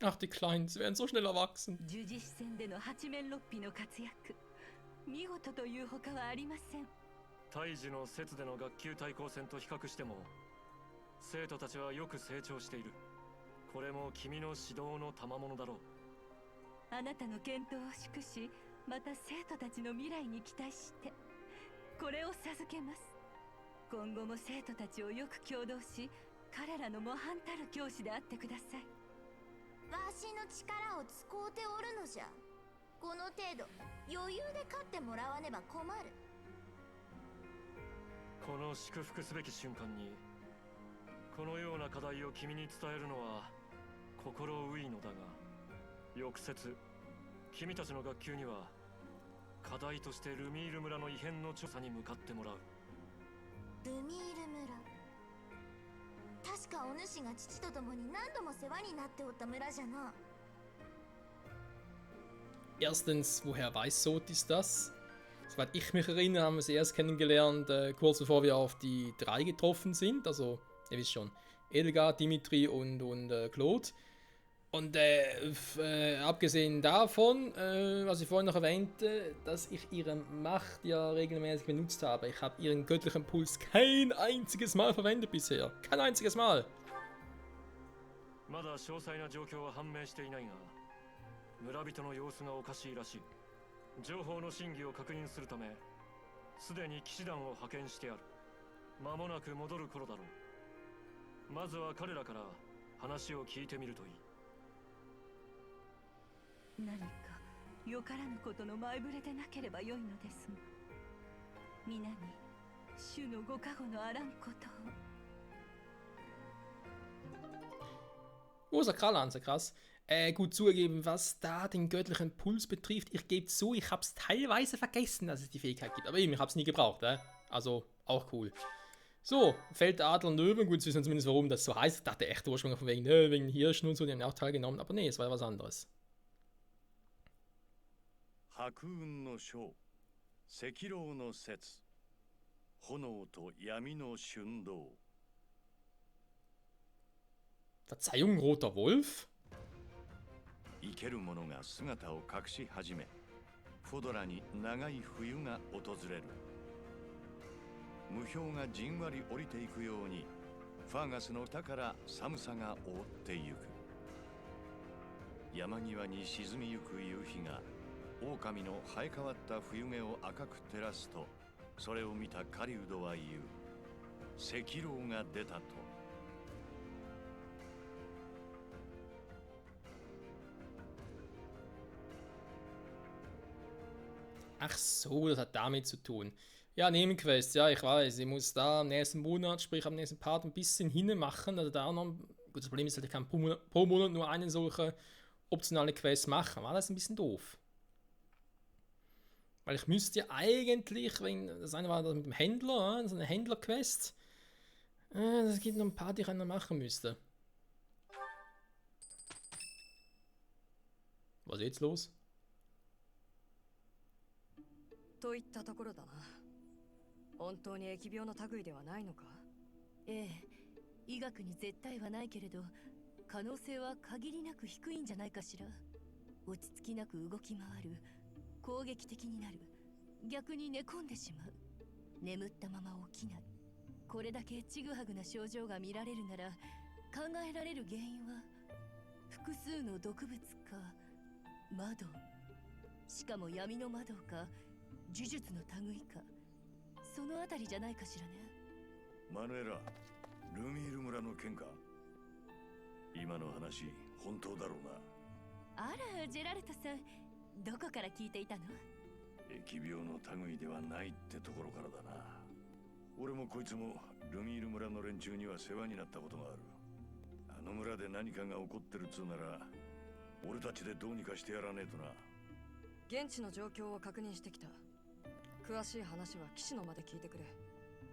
Ach, die Kleinen, sie werden so schnell erwachsen. 十字支戦での八面六臂の活躍、見事というほかはありません。胎児の節での学級対抗戦と比較しても、生徒たちはよく成長している。これも君の指導の賜物だろう。あなたの健闘を祝し、また生徒たちの未来に期待して、これを授けます。今後も生徒たちをよく共同し、彼らの模範たる教師であってください。わしの力を使うておるのじゃ。この程度余裕で勝ってもらわねば困る。この祝福すべき瞬間にこのような課題を君に伝えるのは心ういのだが、翌節君たちの学級には課題としてルミール村の異変の調査に向かってもらう。ルミール村、確かお主が父と共に何度も世話になっておった村じゃな。 Erstens, woher weiß Sotis das? Soweit ich mich erinnere, haben wir sie erst kennengelernt, kurz bevor wir auf die drei getroffen sind. Also, ihr wisst schon, Edelgard, Dimitri und Claude. Und abgesehen davon, was ich vorhin noch erwähnte, dass ich ihre Macht ja regelmäßig benutzt habe. Ich habe ihren göttlichen Puls kein einziges Mal verwendet bisher. Kein einziges Mal. まだ詳細な状況は判明していないが、村人の様子がおかしいらしい。情報の真偽を確認するため、すでに騎士団を派遣してある。間もなく戻る頃だろう。まずは彼らから話を聞いてみるといい。何かよからぬことの前触れでなければよいのですが、皆に主のご加護のあらんことを。Rosa Krallanze, krass. Gut zugegeben, was da den göttlichen Puls betrifft, ich gebe zu, ich habe es teilweise vergessen, dass es die Fähigkeit gibt. Aber eben, ich habe es nie gebraucht, also auch cool. So, Feldadler und Löwen, gut, sie wissen zumindest, warum das so heißt. Ich dachte echt ursprünglich von wegen Hirschen und so, die haben auch teilgenommen, aber nee, es war ja was anderes. 白雲の章、赤狼の節、炎と闇の春動。Verzeihung, roter Wolf? 生ける者が姿を隠し始め、フォドラに長い冬が訪れる。無氷がじんわり降りていくように、ファーガスの田から寒さが覆ってゆく。山際に沈みゆく夕日が、狼の生え変わった冬毛を赤く照らすと、それを見た狩人は言う。赤狼が出たと。Ach so, das hat damit zu tun. Ja, Nebenquest, ja, ich weiß, ich muss da am nächsten Monat, sprich am nächsten Part, ein bisschen hinmachen. Also da noch, gut, das Problem ist halt, ich kann pro Monat nur eine solche optionale Quest machen. War das ein bisschen doof? Weil ich müsste ja eigentlich, wenn das eine war das mit dem Händler, so eine Händler-Quest. Das gibt noch ein paar, die ich noch machen müsste. Was ist jetzt los? といったところだな。本当に疫病の類ではないのか？ええ、医学に絶対はないけれど、可能性は限りなく低いんじゃないかしら。落ち着きなく動き回る、攻撃的になる、逆に寝込んでしまう、眠ったまま起きない。これだけちぐはぐな症状が見られるなら、考えられる原因は複数の毒物か窓、しかも闇の窓か呪術の類か、そのあたりじゃないかしらね。マヌエラ、ルミール村の件か。今の話本当だろうな。あら、ジェラルトさん、どこから聞いていたの？疫病の類ではないってところからだな。俺もこいつもルミール村の連中には世話になったことがある。あの村で何かが起こってるっつうなら、俺たちでどうにかしてやらねえとな。現地の状況を確認してきた。詳しい話は騎士の間で聞いてくれ。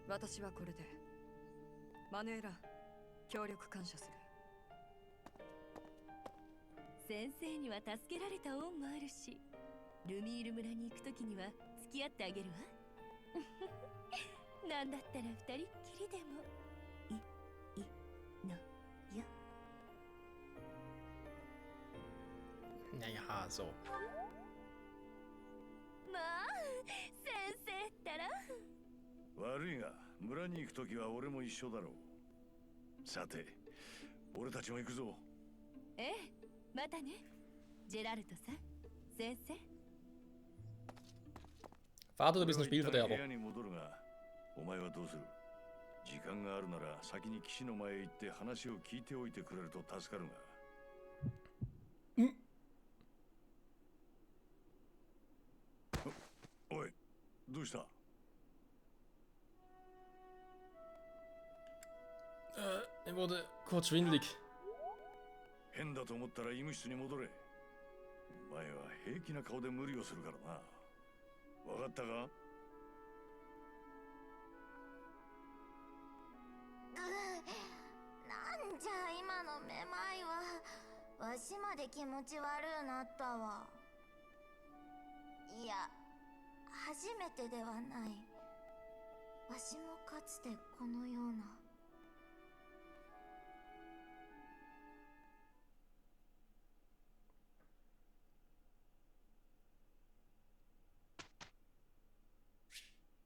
私はこれで。マヌエラ、協力感謝する。先生には助けられた恩もあるし、ルミール村に行くときには付き合ってあげるわ。なんだったら二人っきりでもいのよ。Naja, so. まあ先生ったら悪いが村に行くときは俺も一緒だろう。さて俺たちも行くぞ。ええまたねジェラルトさん先生 Vater, du bist ein 部 Spielverderber. 屋に戻るがお前はどうする？時間があるなら先に騎士の前へ行って話を聞いておいてくれると助かるが。おい、どうした？ Er wurde kurz schwindelig. 変だと思ったら医務室に戻れ。お前は平気な顔で無理をするからな。わかったか？なんじゃ今のめまいは。わしまで気持ち悪うなったわ。いや、初めてではない。わしもかつてこのような。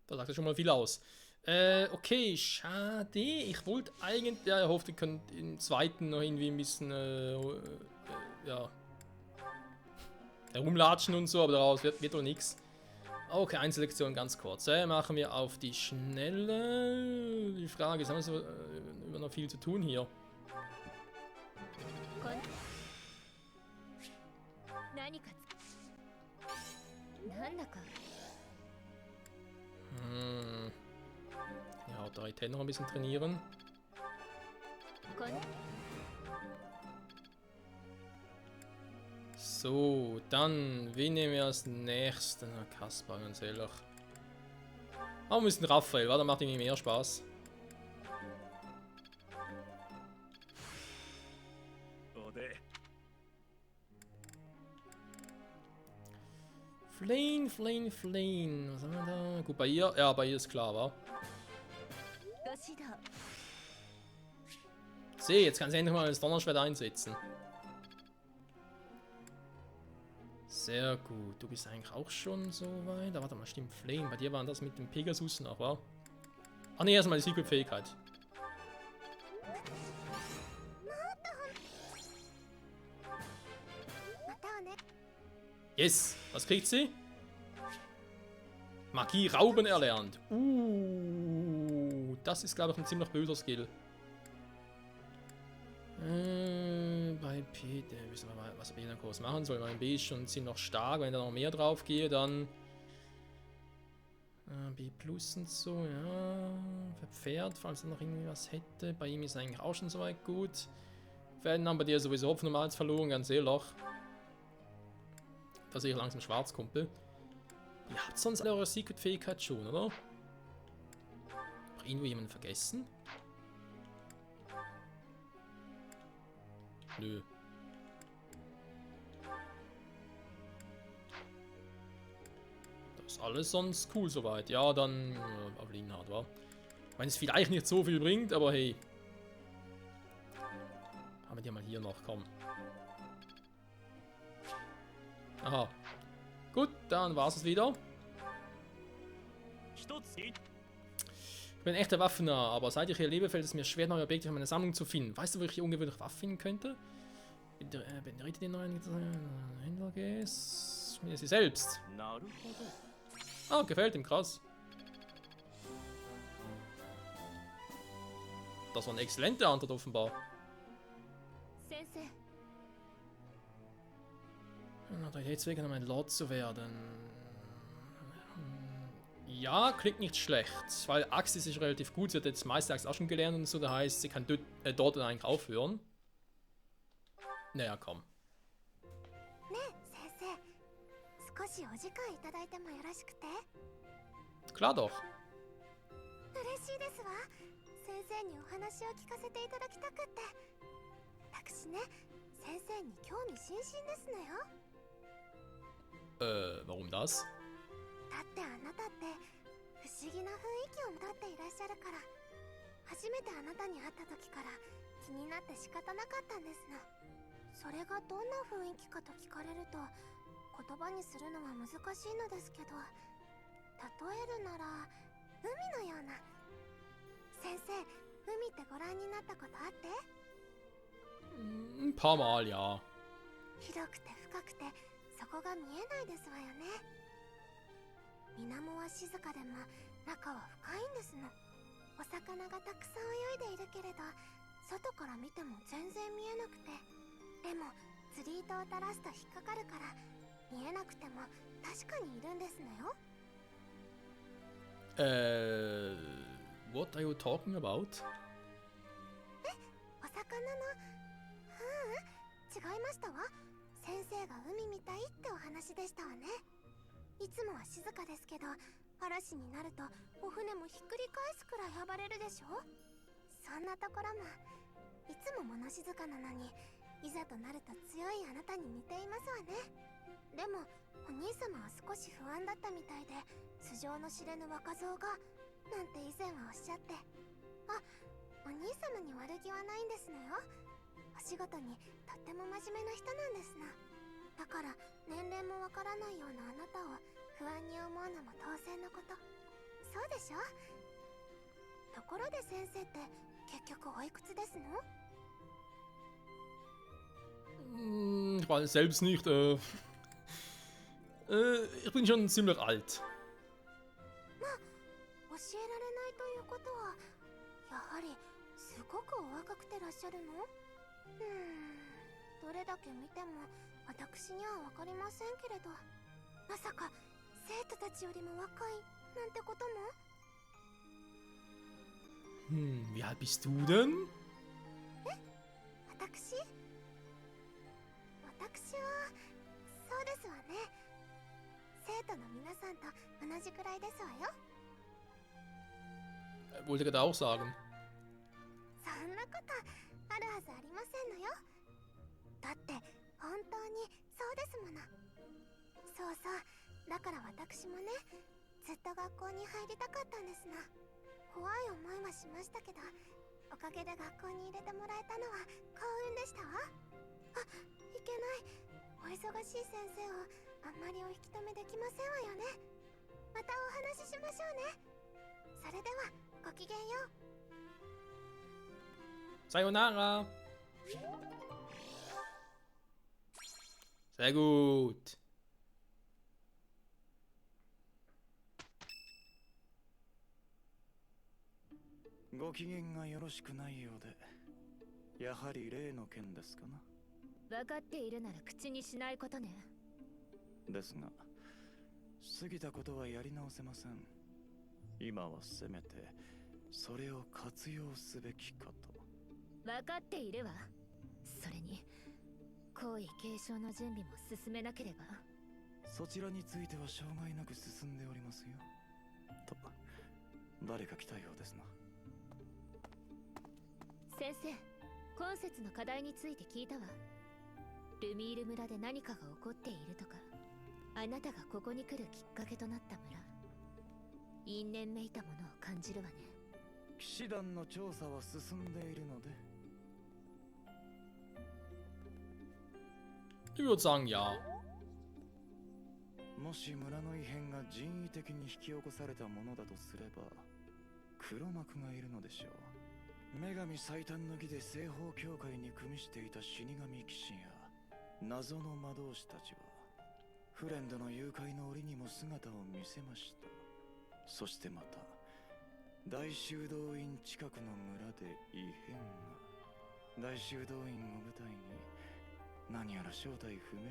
Da sagt er schon mal viel aus. Okay, schade. Ich wollte eigentlich, ja, ich hoffe, ihr könnt im zweiten noch irgendwie ein bisschen, ja, herumlatschen und so, aber daraus wird doch nichts. Okay, Einzelektion ganz kurz. Machen wir auf die Schnelle. Die Frage ist, haben wir so, immer noch viel zu tun hier? 何かなんだか Ja, 3 noch ein bisschen trainieren. こん So, dann, wen nehmen wir als nächsten? Na, Kaspar, ganz ehrlich. Aber wir müssen Raphael, weil der macht irgendwie mehr Spaß. Flame. Was haben wir da? Gut, bei ihr? Ja, bei ihr ist klar, wa? よしだ Seh, jetzt kann sie endlich mal das Donnerschwert einsetzen. Sehr gut. Du bist eigentlich auch schon so weit. Warte mal, stimmt, Flame. Bei dir waren das mit dem Pegasus noch, wa? Ach ne, erstmal die Secret-Fähigkeit. Yes! Was kriegt sie? Magie Rauben erlernt. Das ist, glaube ich, ein ziemlich böser Skill. Bei P, wissen wir mal, was B dann kurz machen soll. Mein B ist schon ziemlich stark. Wenn ich da noch mehr drauf gehe, dann B plus und so, ja. Für Pferd, falls er noch irgendwie was hätte. Bei ihm ist eigentlich auch schon soweit gut. Werden haben bei dir sowieso Hopfen und Malz verloren, ganz ehrlich. Da sehe ich langsam schwarz, Kumpel. Ihr habt sonst alle eure Secret-Fähigkeit schon, oder? Hat irgendwo jemanden vergessen? Nö. Das ist alles sonst cool soweit. Ja, dann auf Linhard, wa? Wenn es vielleicht nicht so viel bringt, aber hey. Haben wir die mal hier noch, komm. Aha. Gut, dann war es wieder. Ich bin ein echter Waffennah, aber seit ich hier lebe, fällt es mir schwer, neue Objekte für meine Sammlung zu finden. Weißt du, wo ich hier ungewöhnlich Waffen finden könnte? Beneriete den neuen Händler gehst. Mir sie selbst. Ah, gefällt ihm, krass. Das war eine exzellente Antwort offenbar. 先生 Neutralitätswege, um ein Lord zu werden. Ja, klingt nicht schlecht. Weil Axis ist relativ gut. Sie hat jetzt Meister-Axt auch schon gelernt und so. Das heißt, sie kann dort dann eigentlich aufhören. Naja, komm. ねえ先生、少しお時間いただいてもよろしくて。 Klar doch. 嬉しいですわ。先生にお話を聞かせていただきたくって。私ね、先生に興味津々ですのよ。 Warum das? だってあなたって不思議な雰囲気を持っていらっしゃるから、初めてあなたに会った時から気になって仕方なかったんですの。それがどんな雰囲気かと聞かれると言葉にするのは難しいのですけど、例えるなら海のような。先生、海ってご覧になったことあって？Ein paar Mal, ja. 広くて深くてそこが見えないですわよね。水面は静かでも中は深いんですの。お魚がたくさん泳いでいるけれど外から見ても全然見えなくて、でも釣り糸を垂らすと引っかかるから見えなくても確かにいるんですのよ。What are you talking about? お魚の…違いましたわ。先生が海みたいってお話でしたわね。いつもは静かですけど嵐になるとお船もひっくり返すくらい暴れるでしょ。そんなところもいつも物静かなのに、いざとなると強いあなたに似ていますわね。でもお兄様は少し不安だったみたいで、素性の知れぬ若造がなんて以前はおっしゃって。あ、お兄様に悪気はないんですのよ。お仕事にとっても真面目な人なんですな。だから年齢もわからないようなあなたを不安に思うのも当然のこと。そうでしょ。ところで先生って結局おいくつですの？ Ich weiß selbst nicht. Ich bin schon ziemlich alt. まあ、教えられないということはやはりすごくお若くてらっしゃるの？どれだけ見ても私にはわかりませんけれど、まさか生徒たちよりも若いなんてことも？ Wie alt bist du denn? 私はそうですわね。生徒の皆さんと同じくらいですわよ。Wollte gerade auch sagen. そんなことあるはずありませんのよ。だって本当にそうですもの。そうそう、だから私もね、ずっと学校に入りたかったんですな。怖い思いはしましたけど、おかげで学校に入れてもらえたのは幸運でしたわ。あ、いけない。お忙しい先生をあんまりお引き止めできませんわよね。またお話ししましょうね。それではごきげんよう。 Sayonara. Sehr gut. ご機嫌がよろしくないようで、やはり例の件ですかな。分かっているなら口にしないことね。ですが、過ぎたことはやり直せません。今はせめてそれを活用すべきかと。分かっているわ。それに皇位継承の準備も進めなければ。そちらについては障害なく進んでおりますよ。と、誰か来たようですな。先生、今節の課題について聞いたわ。ルミール村で何かが起こっているとか、あなたがここに来るきっかけとなった村、因縁めいたものを感じるわね。騎士団の調査は進んでいるので。Ich würde sagen, ja. もし村の異変が人為的に引き起こされたものだとすれば、黒幕がいるのでしょう。女神最短の儀で西方教会に組みしていた死神騎士や謎の魔導士たちは、フレンドの誘拐の折にも姿を見せました。そしてまた大修道院近くの村で異変が。大修道院を舞台に何やら正体不明の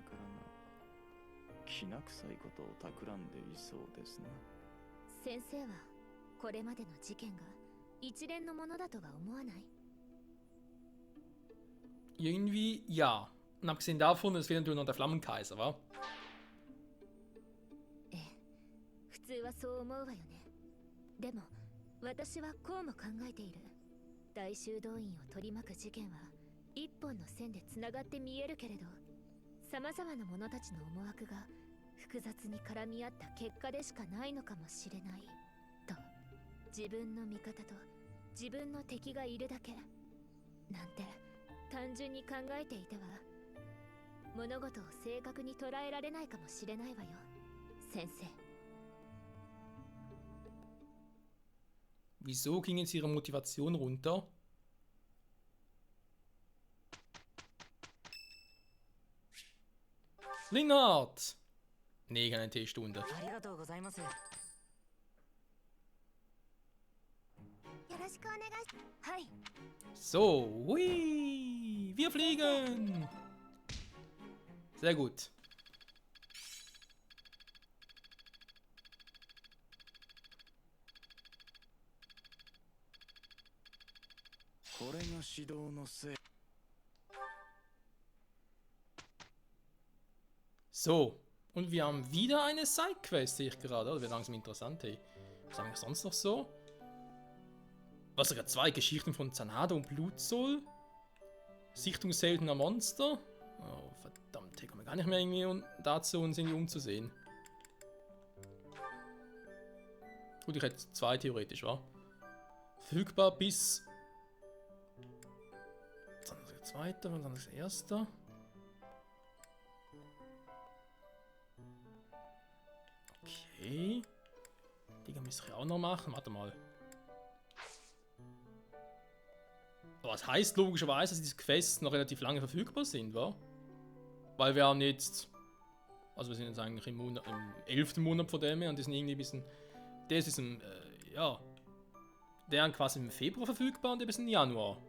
輩がきな臭いことを企んでいそうですな。先生はこれまでの事件が一連のものだとは思わない？ Irgendwie ja. Und abgesehen davon, es fehlt natürlich noch der Flammenkaiser, wa? ええ、普通はそう思うわよね。でも私はこうも考えている。大修道院を取り巻く事件は一本の線でつながって見えるけれど、様々な者たちの思惑が複雑に絡み合った結果でしかないのかもしれないと。自分の味方と自分の敵がいるだけなんて、単純に考えていたわ。物事を正確に捉えられないかもしれないわよ、先生。 Wieso ging jetzt ihre Motivation runter? Linhard! Nee, keine Teestunde. ありがとうございます。よろしくお願いしはい。 So, hui! Wir fliegen! Sehr gut. So, und wir haben wieder eine Sidequest, sehe ich gerade. Das wird langsam interessant, hey. Was haben wir sonst noch so? Was sogar 2 Geschichten von Zanade und Blutsoul. Sichtung seltener Monster. Oh, verdammt, hier kommen wir gar nicht mehr irgendwie dazu, uns irgendwie umzusehen. Gut, ich hätte 2 theoretisch, wa? Verfügbar bis... Dann das zweite, und dann das erste. Okay. Die müsste ich auch noch machen. Warte mal. Aber das heißt logischerweise, dass diese Quests noch relativ lange verfügbar sind, wa? Weil wir haben jetzt... Also wir sind jetzt eigentlich im 11. Monat von dem her und die sind irgendwie ein bisschen... Das ist im... ja... Der ist quasi im Februar verfügbar und der ist im Januar.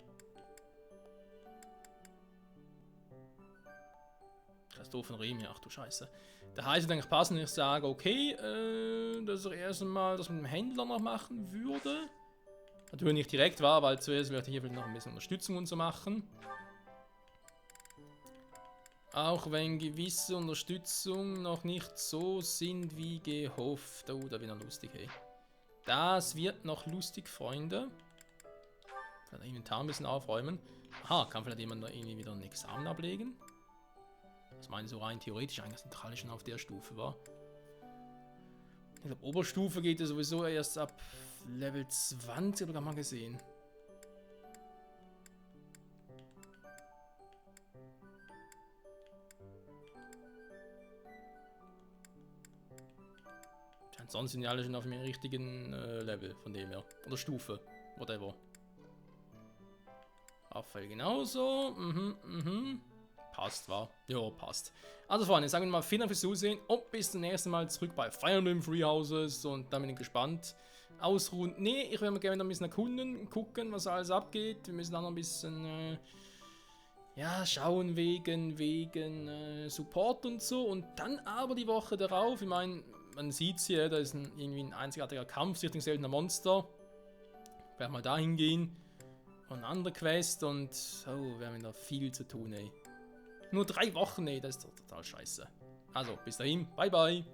Katastrophen Remi, ach du Scheiße. Da heißt es eigentlich passend, wenn ich sage, okay, dass ich erst einmal das mit dem Händler noch machen würde. Natürlich nicht direkt war, weil zuerst werde ich hier vielleicht noch ein bisschen Unterstützung und so machen. Auch wenn gewisse Unterstützung noch nicht so sind wie gehofft. Oh, da wird noch lustig, hey. Das wird noch lustig, Freunde. Vielleicht Inventar ein bisschen aufräumen. Aha, kann vielleicht jemand noch irgendwie wieder ein Examen ablegen? Ich meine, so rein theoretisch eigentlich sind alle schon auf der Stufe, war. Ich glaube, Oberstufe geht ja sowieso erst ab Level 20, oder mal gesehen. Ansonsten sind die alle schon auf dem richtigen Level, von dem her. Oder Stufe, whatever. Abfall genauso. Passt, war. Ja, passt. Also Freunde, sagen wir mal vielen Dank fürs Zusehen und bis zum nächsten Mal zurück bei Fire Emblem Three Houses und dann bin ich gespannt. Ausruhen. Nee, ich werde mir gerne ein bisschen erkunden, gucken, was alles abgeht. Wir müssen dann noch ein bisschen ja, schauen wegen Support und so. Und dann aber die Woche darauf, ich meine, man sieht es hier, da ist irgendwie ein einzigartiger Kampf, Sichtung seltener Monster. Werden wir da hingehen. Und eine andere Quest und oh, wir haben da viel zu tun, ey. Nur 3 Wochen, ey, das ist doch total scheiße. Also, bis dahin, bye bye.